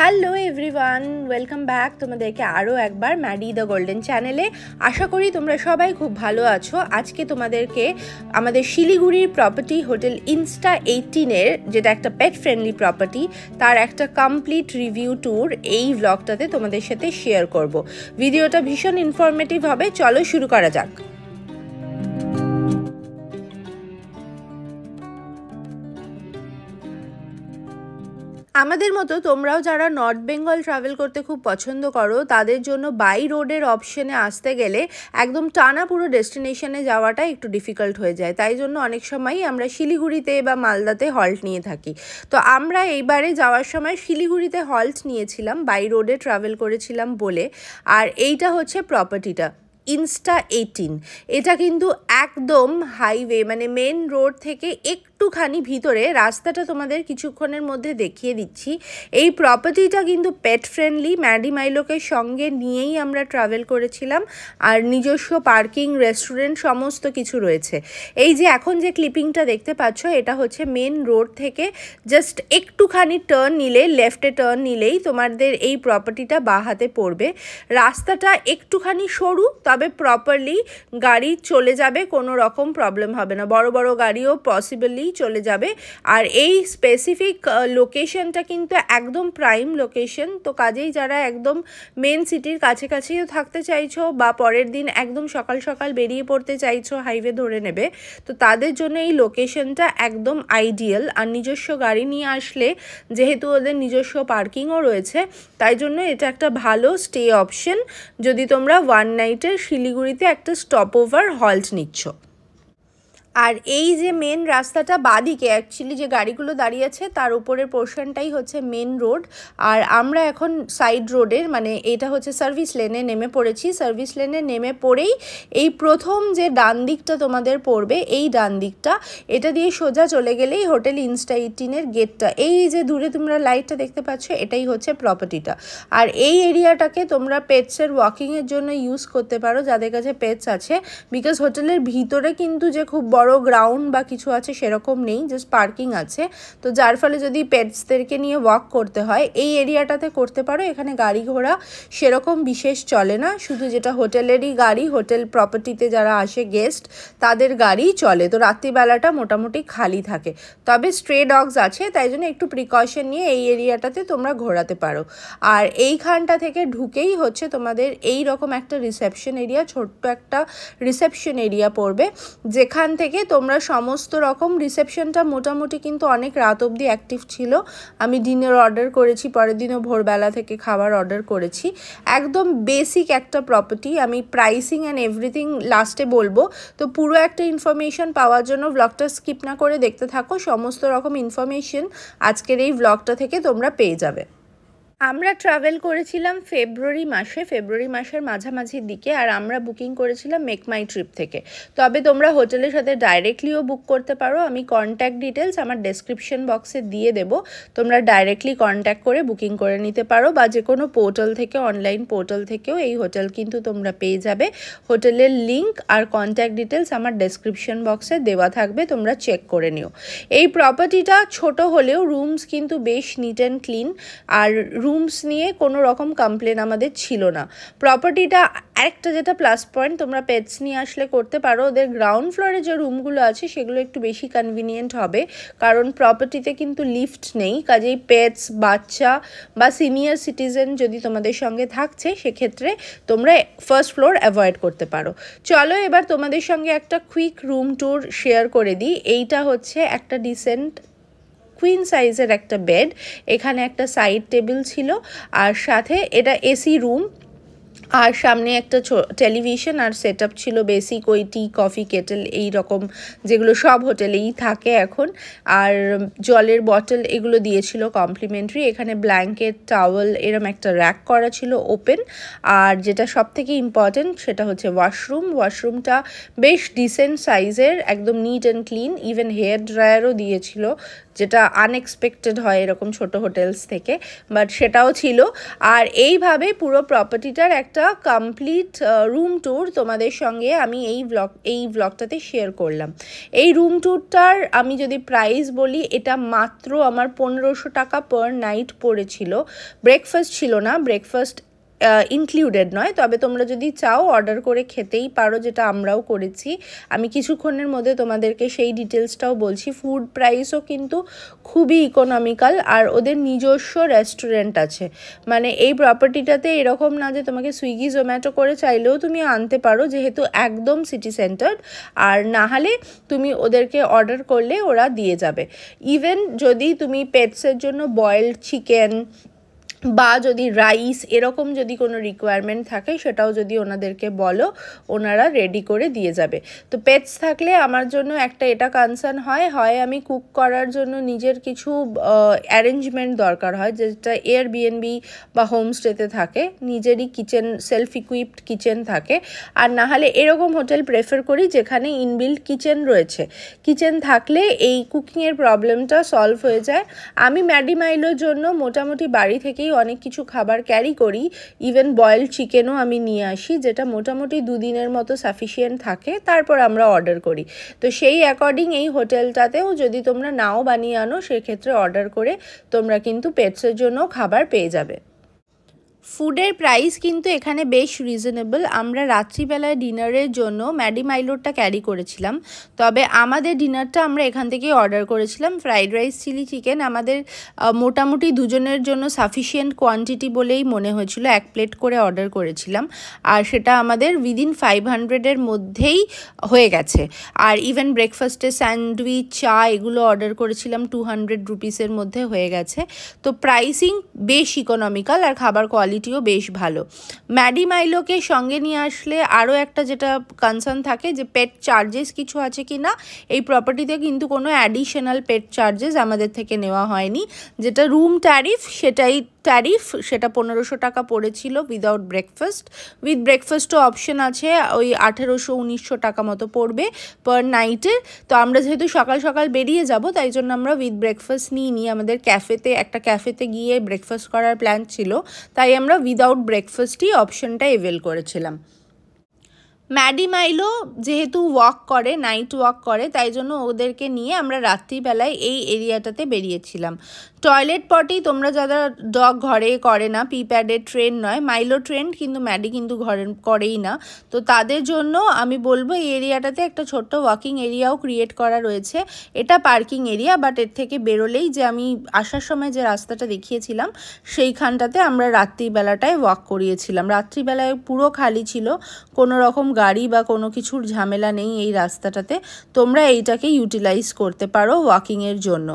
Hello everyone, welcome back তোমাদেরকে আরও একবার ম্যাডি দ্য গোল্ডেন চ্যানেলে। আশা করি তোমরা সবাই খুব ভালো আছো। আজকে তোমাদেরকে আমাদের শিলিগুড়ির প্রপার্টি হোটেল ইনস্টা 18-এর, যেটা একটা পেট ফ্রেন্ডলি প্রপার্টি, তার একটা কমপ্লিট রিভিউ ট্যুর এই ভ্লগটাতে তোমাদের সাথে শেয়ার করব। ভিডিওটা ভীষণ ইনফরমেটিভ হবে, চলো শুরু করা যাক। আমাদের মতো তোমরাও যারা নর্থ বেঙ্গল ট্রাভেল করতে খুব পছন্দ করো, তাদের জন্য বাই রোডের অপশনে আসতে গেলে একদম টানা পুরো ডেস্টিনেশনে যাওয়াটা একটু ডিফিকাল্ট হয়ে যায়। তাই জন্য অনেক সময়ই আমরা শিলিগুড়িতে বা মালদাতে হল্ট নিয়ে থাকি। তো আমরা এইবারে যাওয়ার সময় শিলিগুড়িতে হল্ট নিয়েছিলাম, বাই রোডে ট্রাভেল করেছিলাম বলে। আর এইটা হচ্ছে প্রপার্টিটা ইনস্টা 18। এটা কিন্তু একদম হাইওয়ে, মানে মেন রোড থেকে একটুখানি ভিতরে। রাস্তাটা তোমাদের কিছুক্ষণের মধ্যে দেখিয়ে দিচ্ছি। এই প্রপার্টিটা কিন্তু পেট ফ্রেন্ডলি, ম্যাডি মাইলোকে সঙ্গে নিয়েই আমরা ট্রাভেল করেছিলাম। আর নিজস্ব পার্কিং, রেস্টুরেন্ট সমস্ত কিছু রয়েছে। এই যে এখন যে ক্লিপিংটা দেখতে পাচ্ছ, এটা হচ্ছে মেন রোড থেকে জাস্ট একটুখানি টার্ন নিলে, লেফটে টার্ন নিলেই তোমাদের এই প্রপার্টিটা বাঁ হাতে পড়বে। রাস্তাটা একটুখানি সরু, তবে প্রপারলি গাড়ি চলে যাবে, কোনো রকম প্রবলেম হবে না। বড় বড় গাড়িও পসিবলি চলে যাবে। আর এই স্পেসিফিক লোকেশনটা কিন্তু একদম প্রাইম লোকেশন। তো কাজেই যারা একদম মেন সিটির কাছাকাছিও থাকতে চাইছো বা পরের দিন একদম সকাল সকাল বেরিয়ে পড়তে চাইছো, হাইওয়ে ধরে নেবে, তো তাদের জন্য এই লোকেশনটা একদম আইডিয়াল। আর নিজস্ব গাড়ি নিয়ে আসলে, যেহেতু ওদের নিজস্ব পার্কিংও রয়েছে, তাই জন্য এটা একটা ভালো স্টে অপশন যদি তোমরা ওয়ান নাইটের শিলিগুড়িতে একটা স্টপ ওভার হল্ট নিচ্ছ। আর এই যে মেন রাস্তাটা বাদিকে অ্যাকচুয়ালি যে গাড়িগুলো দাঁড়িয়ে আছে, তার উপরের পোর্শনটাই হচ্ছে মেন রোড। আর আমরা এখন সাইড রোডের, মানে এটা হচ্ছে সার্ভিস লেনে নেমে পড়েছি। সার্ভিস লেনে নেমে পড়েই এই প্রথম যে ডান দিকটা তোমাদের পড়বে, এই ডান দিকটা, এটা দিয়ে সোজা চলে গেলেই হোটেল ইনস্টা 18-এর গেটটা। এই যে দূরে তোমরা লাইটটা দেখতে পাচ্ছ, এটাই হচ্ছে প্রপার্টিটা। আর এই এরিয়াটাকে তোমরা পেটসের ওয়াকিংয়ের জন্য ইউজ করতে পারো, যাদের কাছে পেটস আছে। বিকজ হোটেলের ভিতরে কিন্তু যে খুব বড় গ্রাউন্ড বা কিছু আছে সেরকম নেই, জাস্ট পার্কিং আছে। তো যার ফলে যদি পেটসদেরকে নিয়ে ওয়াক করতে হয়, এই এরিয়াটাতে করতে পারো। এখানে গাড়ি ঘোড়া সেরকম বিশেষ চলে না, শুধু যেটা হোটেলেরই গাড়ি, হোটেল প্রপার্টিতে যারা আসে গেস্ট, তাদের গাড়িই চলে। তো রাত্রিবেলাটা মোটামুটি খালি থাকে। তবে স্ট্রে ডগস আছে, তাই জন্য একটু প্রিকশন নিয়ে এই এরিয়াটাতে তোমরা ঘোরাতে পারো। আর এইখানটা থেকে ঢুকেই হচ্ছে তোমাদের এই রকম একটা রিসেপশন এরিয়া, ছোট্ট একটা রিসেপশন এরিয়া পড়বে, যেখান থেকে তোমরা সমস্ত রকম, রিসেপশনটা মোটামুটি কিন্তু অনেক রাত অবধি অ্যাক্টিভ ছিল। আমি ডিনার অর্ডার করেছি, পরের দিনও ভোরবেলা থেকে খাবার অর্ডার করেছি। একদম বেসিক একটা প্রপার্টি। আমি প্রাইসিং অ্যান্ড এভরিথিং লাস্টে বলবো। তো পুরো একটা ইনফরমেশন পাওয়ার জন্য ব্লগটা স্কিপ না করে দেখতে থাকো। সমস্ত রকম ইনফরমেশন আজকের এই ব্লগটা থেকে তোমরা পেয়ে যাবে। আমরা ট্রাভেল করেছিলাম ফেব্রুয়ারি মাসের মাঝামাঝির দিকে। আর আমরা বুকিং করেছিলাম মেক মাই ট্রিপ থেকে। তবে তোমরা হোটেলের সাথে ডাইরেক্টলিও বুক করতে পারো। আমি কন্ট্যাক্ট ডিটেলস আমার ডেসক্রিপশন বক্সে দিয়ে দেবো। তোমরা ডাইরেক্টলি কন্ট্যাক্ট করে বুকিং করে নিতে পারো, বা যে কোনো পোর্টাল থেকে, অনলাইন পোর্টাল থেকেও এই হোটেল কিন্তু তোমরা পেয়ে যাবে। হোটেলের লিঙ্ক আর কন্ট্যাক্ট ডিটেলস আমার ডেসক্রিপশন বক্সে দেওয়া থাকবে, তোমরা চেক করে নিও। এই প্রপার্টিটা ছোট হলেও রুমস কিন্তু বেশ নিট অ্যান্ড ক্লিন। আর রুমস নিয়ে কোনো রকম কমপ্লেন আমাদের ছিল না। প্রপার্টিটা একটা যেটা প্লাস পয়েন্ট, তোমরা পেটস নিয়ে আসলে করতে পারো। ওদের গ্রাউন্ড ফ্লোরে যে রুমগুলো আছে সেগুলো একটু বেশি কনভিনিয়েন্ট হবে, কারণ প্রপার্টিতে কিন্তু লিফট নেই। কাজেই পেটস, বাচ্চা বা সিনিয়র সিটিজেন যদি তোমাদের সঙ্গে থাকছে, সেক্ষেত্রে তোমরা ফার্স্ট ফ্লোর অ্যাভয়েড করতে পারো। চলো এবার তোমাদের সঙ্গে একটা কুইক রুম ট্যুর শেয়ার করে দিই। এইটা হচ্ছে একটা ডিসেন্ট কুইন সাইজের একটা বেড। এখানে একটা সাইড টেবিল ছিল, আর সাথে এটা এসি রুম। আর সামনে একটা টেলিভিশন আর সেট আপ ছিল বেসিক, ওই টি, কফি, কেটেল, এই রকম যেগুলো সব হোটেলেই থাকে এখন। আর জলের বটল এগুলো দিয়েছিল কমপ্লিমেন্টারি। এখানে ব্ল্যাঙ্কেট, টাওয়েল, এরম একটা র্যাক করা ছিল ওপেন। আর যেটা সব থেকে ইম্পর্টেন্ট সেটা হচ্ছে ওয়াশরুমটা বেশ ডিসেন্ট সাইজের, একদম neat and clean. Even hair ড্রায়ারও দিয়েছিল, যেটা আনএক্সপেক্টেড হয় এরকম ছোট হোটেলস থেকে, বাট সেটাও ছিল। আর এইভাবে পুরো প্রপার্টিটার একটা একটা কমপ্লিট রুম ট্যুর তোমাদের সঙ্গে আমি এই ব্লগটাতে শেয়ার করলাম। এই রুম ট্যুরটার আমি যদি প্রাইস বলি, এটা মাত্র আমার 1500 টাকা পার নাইট পড়েছিল। ব্রেকফাস্ট ছিল না, ব্রেকফাস্ট ইনক্লুডেড নয়, তবে তোমরা যদি চাও অর্ডার করে খেতেই পারো, যেটা আমরাও করেছি। আমি কিছুক্ষণের মধ্যে তোমাদেরকে সেই ডিটেলসটাও বলছি। ফুড প্রাইসও কিন্তু খুবই ইকোনমিক্যাল, আর ওদের নিজস্ব রেস্টুরেন্ট আছে। মানে এই প্রপার্টিটাতে এরকম না যে তোমাকে সুইগি জোম্যাটো করে চাইলেও তুমি আনতে পারো, যেহেতু একদম সিটি সেন্টার। আর না হলে তুমি ওদেরকে অর্ডার করলে ওরা দিয়ে যাবে। ইভেন যদি তুমি পেটসের জন্য বয়েলড চিকেন বা যদি রাইস এরকম যদি কোনো রিকোয়ারমেন্ট থাকে, সেটাও যদি ওনাদেরকে বলো, ওনারা রেডি করে দিয়ে যাবে। তো পেটস থাকলে আমার জন্য একটা এটা কনসার্ন হয় আমি কুক করার জন্য নিজের কিছু অ্যারেঞ্জমেন্ট দরকার হয়, যেটা এয়ারবিএনবি বা হোমস্টেতে থাকে, নিজেরই কিচেন, সেলফ ইকুইপড কিচেন থাকে। আর না হলে এরকম হোটেল প্রেফার করি যেখানে ইনবিল্ট কিচেন রয়েছে। কিচেন থাকলে এই কুকিংয়ের প্রবলেমটা সলভ হয়ে যায়। আমি ম্যাডি মাইলোর জন্য মোটামুটি বাড়ি থেকেই অনেক কিছু খাবার ক্যারি করি। ইভেন বয়েলড চিকেনও আমি নিয়ে আসি, যেটা মোটামুটি 2 দিনের মতো সাফিসিয়েন্ট থাকে, তারপর আমরা অর্ডার করি। তো সেই অ্যাকর্ডিং এই হোটেলটাতেও যদি তোমরা নাও বানিয়ে আনো, সেক্ষেত্রে অর্ডার করে তোমরা কিন্তু পেটসের জন্য খাবার পেয়ে যাবে। ফুডের প্রাইস কিন্তু এখানে বেশ রিজনেবল। আমরা রাত্রিবেলায় ডিনারের জন্য ম্যাডি মাইলোরটা ক্যারি করেছিলাম, তবে আমাদের ডিনারটা আমরা এখান থেকেই অর্ডার করেছিলাম। ফ্রাইড রাইস, চিলি চিকেন আমাদের মোটামুটি দুজনের জন্য সাফিসিয়েন্ট কোয়ান্টিটি বলেই মনে হয়েছিল। 1 প্লেট করে অর্ডার করেছিলাম, আর সেটা আমাদের উইদিন 500-এর মধ্যেই হয়ে গেছে। আর ইভেন ব্রেকফাস্টে স্যান্ডউইচ, চা এগুলো অর্ডার করেছিলাম, 200 রুপিসের মধ্যে হয়ে গেছে। তো প্রাইসিং বেশ ইকোনমিক্যাল, আর খাবার কোয়ালিটিও বেশ ভালো। ম্যাডি মাইলোকে সঙ্গে নিয়ে আসলে আরও একটা যেটা কনসার্ন থাকে, যে পেট চার্জেস কিছু আছে কি না। এই প্রপার্টিতে কিন্তু কোনো অ্যাডিশনাল পেট চার্জেস আমাদের থেকে নেওয়া হয়নি। যেটা রুম ট্যারিফ, সেটা 1500 টাকা পড়েছিল উইদাউট ব্রেকফাস্ট। উইথ ব্রেকফাস্টও অপশন আছে, ওই 1800-1900 টাকা মতো পড়বে পার নাইটের। তো আমরা যেহেতু সকাল সকাল বেরিয়ে যাব, তাই জন্য আমরা উইথ ব্রেকফাস্ট নিই। আমাদের একটা ক্যাফেতে গিয়ে ব্রেকফাস্ট করার প্ল্যান ছিল, তাই আমরা উইদাউট ব্রেকফাস্টই অপশনটা এভেল করেছিলাম। ম্যাডি মাইলো যেহেতু নাইট ওয়াক করে, তাই জন্য ওদেরকে নিয়ে আমরা রাত্রিবেলায় এই এরিয়াটাতে বেরিয়েছিলাম। টয়লেট পটি তোমরা যারা ডগ ঘরে করে না, পিপ্যাডের ট্রেন নয়, মাইলো ট্রেন, কিন্তু ম্যাডি কিন্তু ঘরে করেই না। তো তাদের জন্য আমি বলবো এই এরিয়াটাতে একটা ছোট্ট ওয়াকিং এরিয়াও ক্রিয়েট করা রয়েছে। এটা পার্কিং এরিয়া, বাট এর থেকে বেরোলেই যে আমি আসার সময় যে রাস্তাটা দেখিয়েছিলাম, সেইখানটাতে আমরা রাত্রিবেলাটায় ওয়াক করিয়েছিলাম। রাত্রিবেলায় পুরো খালি ছিল, কোনো রকম গাড়ি বা কোনো কিছুর ঝামেলা নেই এই রাস্তাটাতে। তোমরা এইটাকে ইউটিলাইজ করতে পারো ওয়াকিংয়ের জন্য।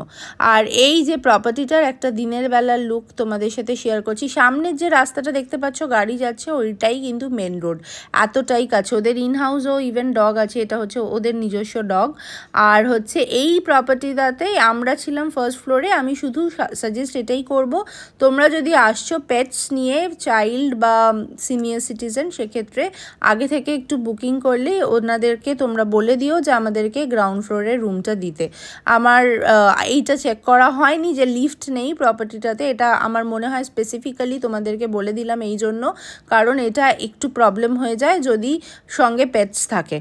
আর এই যে প্রপার্টিটার একটা দিনের বেলার লুক তোমাদের সাথে শেয়ার করছি। সামনের যে রাস্তাটা দেখতে পাচ্ছ গাড়ি যাচ্ছে, ওইটাই কিন্তু মেন রোড, এতটাই কাছে। ওদের ইনহাউসও ইভেন ডগ আছে, এটা হচ্ছে ওদের নিজস্ব ডগ। আর হচ্ছে এই প্রপার্টিটাতে আমরা ছিলাম ফার্স্ট ফ্লোরে। আমি শুধু সাজেস্ট এটাই করব, তোমরা যদি আসছো পেটস নিয়ে, চাইল্ড বা সিনিয়র সিটিজেন, সেক্ষেত্রে আগে থেকে একটু বুকিং করলে ওনাদেরকে তোমরা বলে দিও যে আমাদেরকে গ্রাউন্ড ফ্লোরের রুমটা দিতে। আমার এইটা চেক করা হয়নি যে লিফট নেই প্রপার্টিটাতে, এটা আমার মনে হয় স্পেসিফিক্যালি তোমাদেরকে বলে দিলাম এই জন্য, কারণ এটা একটু প্রবলেম হয়ে যায় যদি সঙ্গে পেটস থাকে।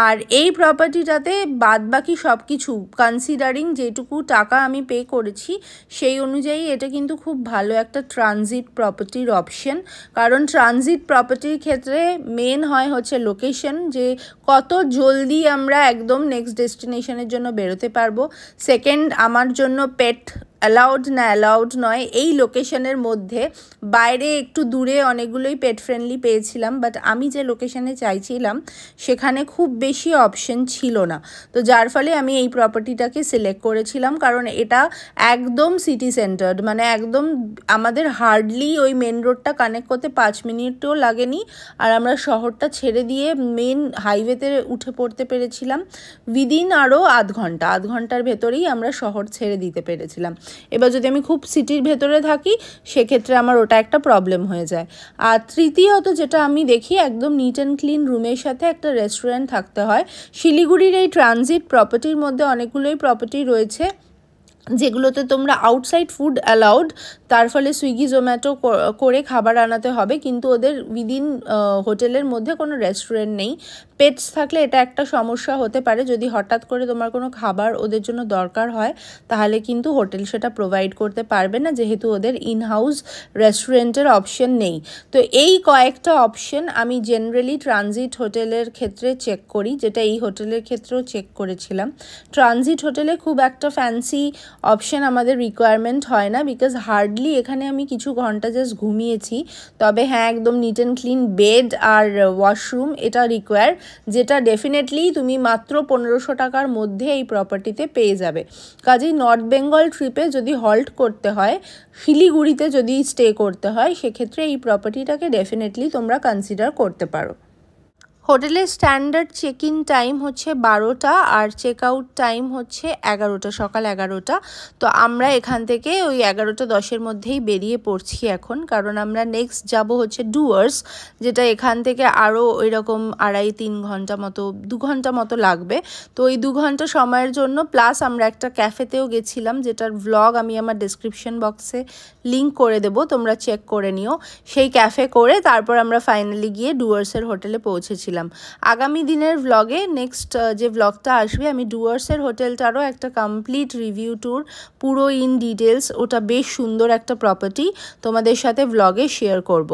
আর এই প্রপার্টিটাতে বাদবাকি সব কিছু কনসিডারিং যেটুকু টাকা আমি পে করেছি, সেই অনুযায়ী এটা কিন্তু খুব ভালো একটা ট্রানজিট প্রপার্টির অপশন। কারণ ট্রানজিট প্রপার্টির ক্ষেত্রে মেন হচ্ছে লোকেশন, যে কত জলদি আমরা একদম নেক্সট ডেস্টিনেশনের জন্য বেরোতে পারবো। সেকেন্ড, আমার জন্য পেট অ্যালাউড নয় এই লোকেশনের মধ্যে। বাইরে একটু দূরে অনেকগুলোই পেট ফ্রেন্ডলি পেয়েছিলাম, বাট আমি যে লোকেশনে চাইছিলাম সেখানে খুব বেশি অপশন ছিল না। তো যার ফলে আমি এই প্রপার্টিটাকে সিলেক্ট করেছিলাম, কারণ এটা একদম সিটি সেন্টার্ড, মানে একদম আমাদের হার্ডলি ওই মেন রোডটা কানেক্ট করতে 5 মিনিটও লাগেনি। আর আমরা শহরটা ছেড়ে দিয়ে মেন হাইওয়েতে উঠে পড়তে পেরেছিলাম উইদিন আরও আধ ঘন্টার ভেতরেই আমরা শহর ছেড়ে দিতে পেরেছিলাম। এবার যদি আমি খুব সিটির ভেতরে থাকি, সেক্ষেত্রে আমার ওটা একটা প্রবলেম হয়ে যায়। আর তৃতীয়ত যেটা আমি দেখি, একদম নিট অ্যান্ড ক্লিন রুমের সাথে একটা রেস্টুরেন্ট থাকতে হয়। শিলিগুড়ির এই ট্রানজিট প্রপার্টির মধ্যে অনেকগুলোই প্রপার্টি রয়েছে যেগুলোতে তোমরা আউটসাইড ফুড অ্যালাউড, তার ফলে সুইগি জোম্যাটো করে খাবার আনাতে হবে, কিন্তু ওদের উইদিন হোটেলের মধ্যে কোনো রেস্টুরেন্ট নেই। পেটস থাকলে এটা একটা সমস্যা হতে পারে, যদি হঠাৎ করে তোমার কোনো খাবার ওদের জন্য দরকার হয় তাহলে কিন্তু হোটেল সেটা প্রোভাইড করতে পারবে না, যেহেতু ওদের ইনহাউস রেস্টুরেন্টের অপশন নেই। তো এই কয়েকটা অপশন আমি জেনারেলি ট্রানজিট হোটেলের ক্ষেত্রে চেক করি, যেটা এই হোটেলের ক্ষেত্রেও চেক করেছিলাম। ট্রানজিট হোটেলে খুব একটা ফ্যান্সি অপশন আমাদের রিকোয়ারমেন্ট হয় না, বিকজ হার্ডলি এখানে আমি কিছু ঘন্টা জাস্ট ঘুমিয়েছি। তবে হ্যাঁ, একদম নিট অ্যান্ড ক্লিন বেড আর ওয়াশরুম এটা রিকোয়ার, যেটা ডেফিনেটলি তুমি মাত্র 1500 টাকার মধ্যে এই প্রপার্টিতে পেয়ে যাবে। কাজেই নর্থ বেঙ্গল ট্রিপে যদি হল্ট করতে হয়, শিলিগুড়িতে যদি স্টে করতে হয়, সেক্ষেত্রে এই প্রপার্টিটাকে ডেফিনেটলি তোমরা কনসিডার করতে পারো। হোটেলের স্ট্যান্ডার্ড চেক ইন টাইম হচ্ছে 12টা আর চেক আউট টাইম হচ্ছে 11টা, সকাল 11টা। তো আমরা এখান থেকে ওই 11:10 মধ্যেই বেরিয়ে পড়ছি এখন, কারণ আমরা নেক্সট যাব হচ্ছে ডুয়ার্স, যেটা এখান থেকে আরও ওই রকম 2.5-3 ঘন্টা মতো, 2 ঘন্টা মতো লাগবে। তো ওই 2 ঘন্টা সময়ের জন্য প্লাস আমরা একটা ক্যাফেতেও গেছিলাম, যেটার ভ্লগ আমি আমার ডেসক্রিপশন বক্সে লিঙ্ক করে দেবো, তোমরা চেক করে নিও। সেই ক্যাফে করে তারপর আমরা ফাইনালি গিয়ে ডুয়ার্সের হোটেলে পৌঁছেছিলাম। আগামী দিনের ভ্লগে, নেক্সট যে ভ্লগটা আসবে, আমি ডুয়ার্সের হোটেলটারও একটা কমপ্লিট রিভিউ ট্যুর, পুরো ইন ডিটেলস, ওটা বেশ সুন্দর একটা প্রপার্টি, তোমাদের সাথে ভ্লগে শেয়ার করব।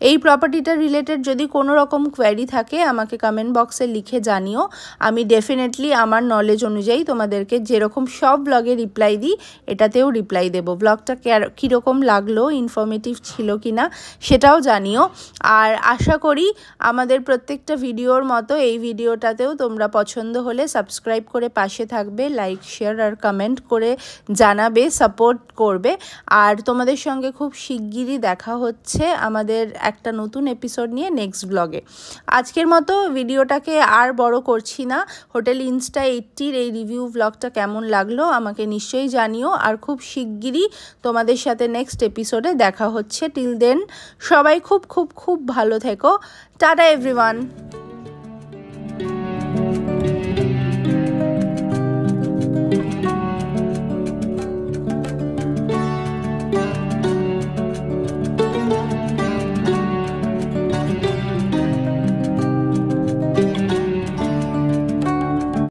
এই প্রপার্টিটা রিলেটেড যদি কোনো রকম কোয়েরি থাকে আমাকে কমেন্ট বক্সে লিখে জানিও, আমি ডেফিনেটলি আমার নলেজ অনুযায়ী তোমাদেরকে যেরকম সব ভ্লগে রিপ্লাই দিই এটাতেও রিপ্লাই দেবো। ভ্লগটা কীরকম লাগলো, ইনফরমেটিভ ছিল কি না সেটাও জানিও। আর আশা করি আমাদের প্রত্যেকটা ভিডিওর মতো এই ভিডিওটাতেও তোমরা পছন্দ হলে সাবস্ক্রাইব করে পাশে থাকবে, লাইক শেয়ার আর কমেন্ট করে জানাবে, সাপোর্ট করবে। আর তোমাদের সঙ্গে খুব শিগগিরই দেখা হচ্ছে আমাদের একটা নতুন এপিসোড নিয়ে নেক্সট ব্লগে। আজকের মতো ভিডিওটাকে আর বড় করছি না। হোটেল ইনস্টা 80-র এই রিভিউ ব্লগটা কেমন লাগলো আমাকে নিশ্চয়ই জানিও, আর খুব শিগগিরই তোমাদের সাথে নেক্সট এপিসোডে দেখা হচ্ছে। টিল দেন সবাই খুব খুব খুব ভালো থেকো। Tata everyone.